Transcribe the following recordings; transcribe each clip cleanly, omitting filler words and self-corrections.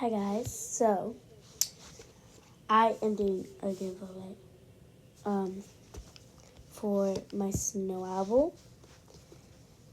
Hi guys, so I am doing a giveaway for my snow owl.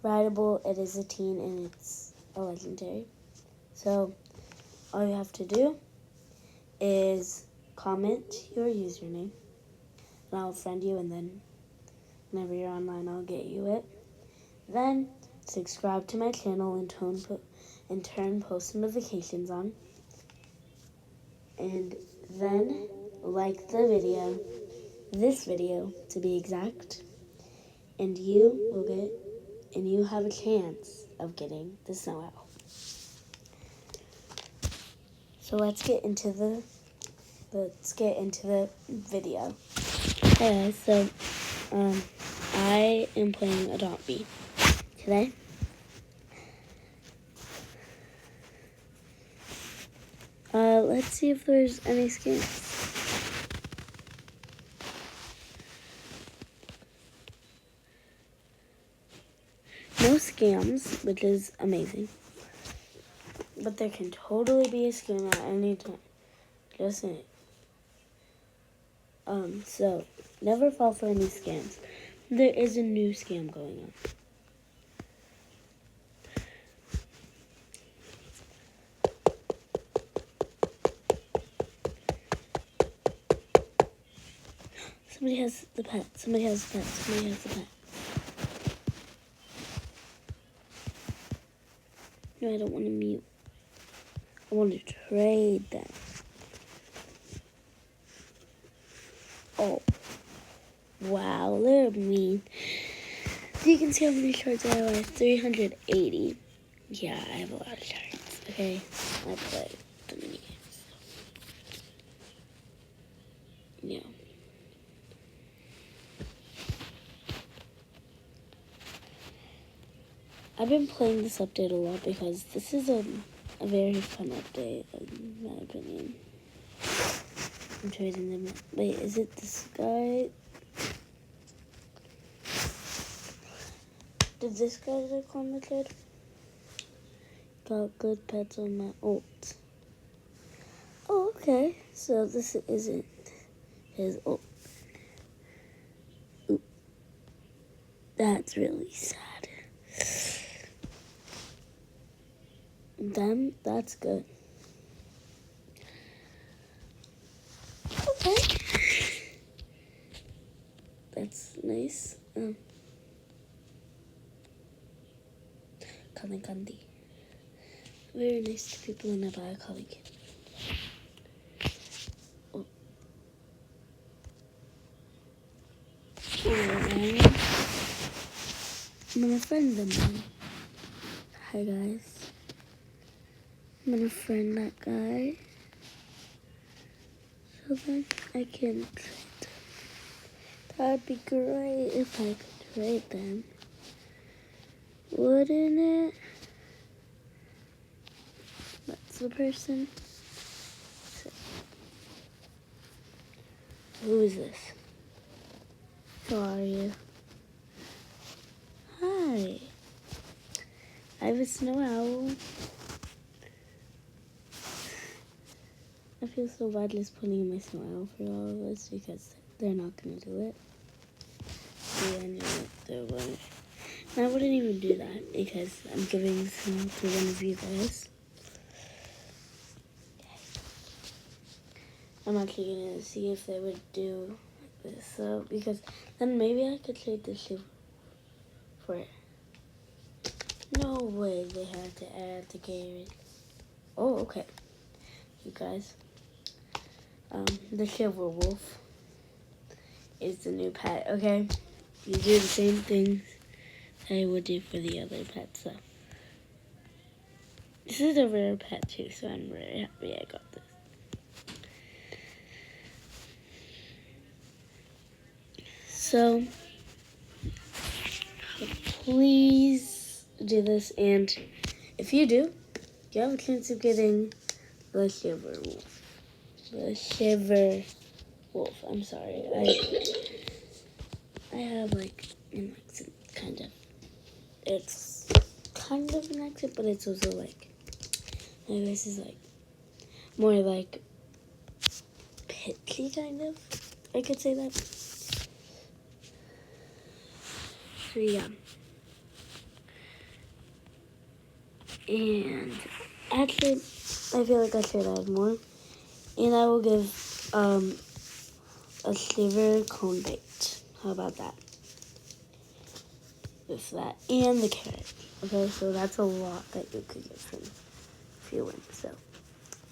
Rideable, it is a teen and it's a legendary. So all you have to do is comment your username and I'll friend you, and then whenever you're online I'll get you it. Then subscribe to my channel and turn post notifications on. And then like the video, this video to be exact, and you have a chance of getting the snow owl. So let's get into the video. Hey guys, so I am playing Adopt Me today. Let's see if there's any scams. No scams, which is amazing. But there can totally be a scam at any time. Just saying. So never fall for any scams. There is a new scam going on. Somebody has the pet. Somebody has the pet. Somebody has the pet. No, I don't want to mute. I want to trade them. Oh. Wow, they're mean. You can see how many shards I have. 380. Yeah, I have a lot of shards. Okay, I play the mini games. Yeah. I've been playing this update a lot because this is a very fun update, in my opinion. I'm trading them. Wait, is it this guy? Did this guy look on the trade? Got good pets on my ult. Oh, okay. So this isn't his ult. Ooh. That's really sad. Then that's good. Okay. That's nice. Kandi. Very nice to people whenever I call it. Oh. I'm gonna friend them now. Hi guys. I'm gonna friend that guy. So then I can trade them. That'd be great if I could trade them. Wouldn't it? That's the person. So, who is this? How are you? Hi. I have a snow owl. I feel so bad just putting in my snow owl for all of us because they're not going to do it. Yeah, I know they're going to. And I wouldn't even do that because I'm giving some to one of you guys. I'm actually going to see if they would do like this. So, because then maybe I could trade the shiver for it. No way they had to add the carrot. Oh, okay. You guys. The shiver wolf is the new pet, okay? You do the same things I would do for the other pets, so. This is a rare pet too, so I'm very happy I got this. So, please do this, and if you do, you have a chance of getting the shiver wolf. The shiver wolf. I'm sorry. I have like an accent, kind of. It's kind of an accent, but it's also like my voice is like more like pitchy, kind of. I could say that. So yeah. And actually, I feel like I should add more. And I will give a shiver cone baked. How about that? With that and the carrot. Okay, so that's a lot that you could get from if you win. So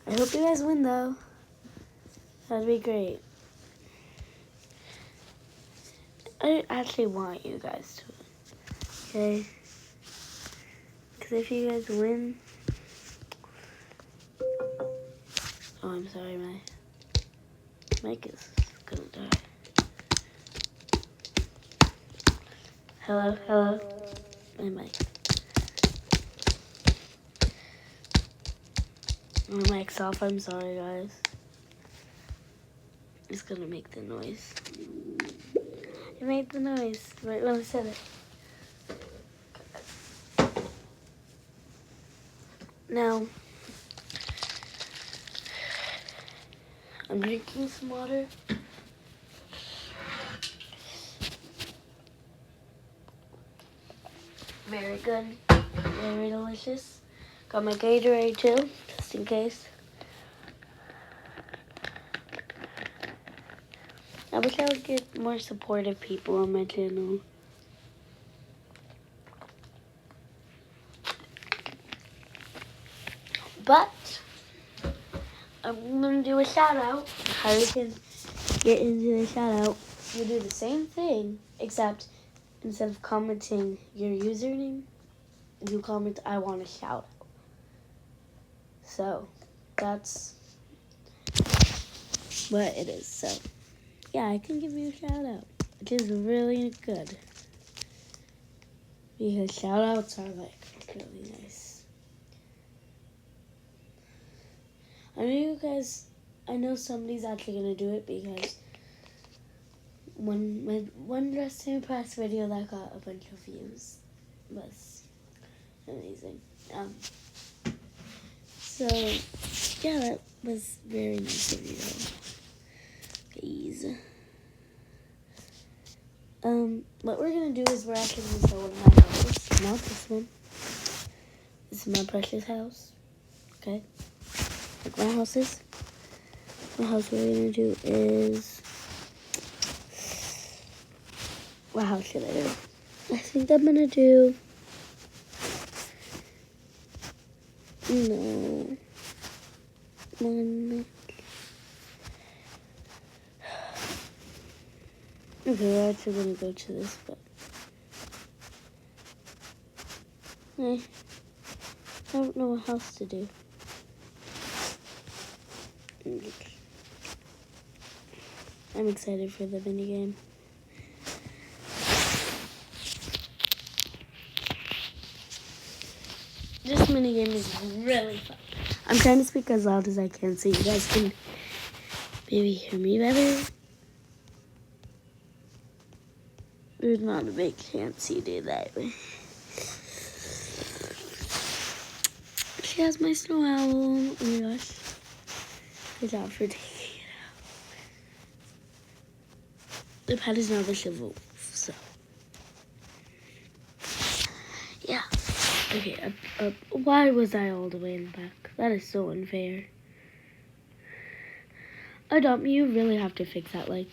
I hope you guys win though. That'd be great. I actually want you guys to win. Okay? Because if you guys win... Oh, I'm sorry, my mic is gonna die. Hello, hello. My mic. My mic's off. I'm sorry, guys. It's gonna make the noise. It made the noise right when I said it. Now, I'm drinking some water. Very good. Very delicious. Got my Gatorade too, just in case. I wish I would get more supportive people on my channel. But I'm gonna do a shout out. How you can get into the shout out. You do the same thing, except instead of commenting your username, you comment I want a shout out. So that's what it is. So yeah, I can give you a shout out, which is really good. Because shout outs are like really nice. I know somebody's actually gonna do it because one Dress to Impress video that got a bunch of views was amazing. So yeah, that was very nice of you guys. What we're gonna do is we're actually gonna go in my house, not this one. This is my precious house. Okay? Like my house is. My house we're gonna do is... What house should I do? I think I'm gonna do... No. One... Okay, we're actually gonna go to this, but... I don't know what house to do. I'm excited for the minigame. This minigame is really fun. I'm trying to speak as loud as I can so you guys can maybe hear me better. There's not a big chance you do that. She has my snow owl. Oh my gosh. Good job for taking it out. The pet is now the shiver wolf, so. Yeah. Okay, why was I all the way in the back? That is so unfair. Adopt me, you really have to fix that. Like,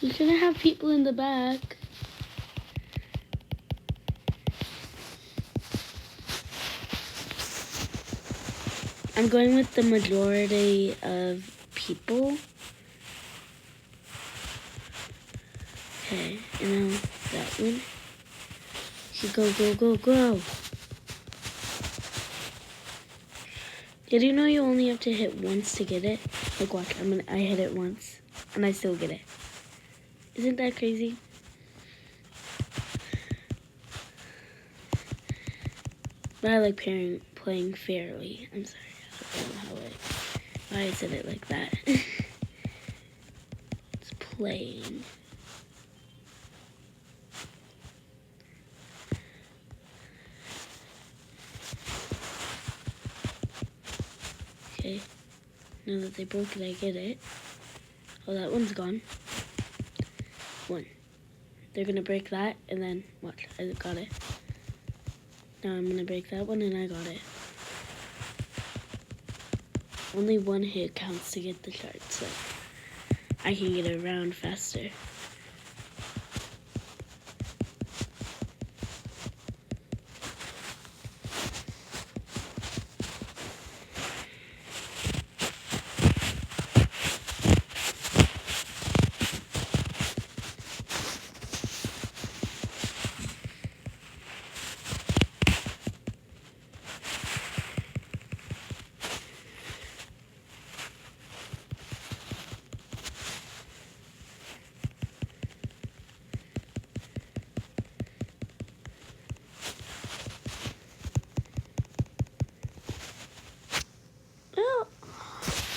you shouldn't have people in the back. I'm going with the majority of people. Okay, and now that one. You go, go, go, go. Did you know you only have to hit once to get it? Like, watch, I hit it once, and I still get it. Isn't that crazy? But I like playing fairly. I'm sorry, I don't know why I said it like that. It's playing. Okay. Now that they broke it, I get it. Oh, that one's gone. One. They're gonna break that, and then watch. I got it. Now I'm gonna break that one, and I got it. Only one hit counts to get the shard, so I can get around faster.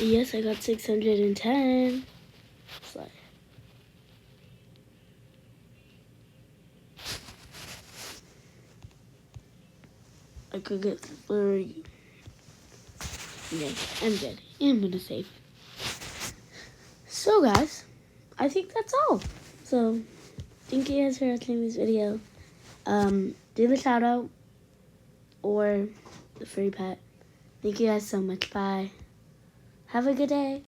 Yes, I got 610. Slide. I could get 30. Yeah, I'm good. I'm gonna save. So guys, I think that's all. So thank you guys for watching this video. Do the shout out or the free pet. Thank you guys so much. Bye. Have a good day.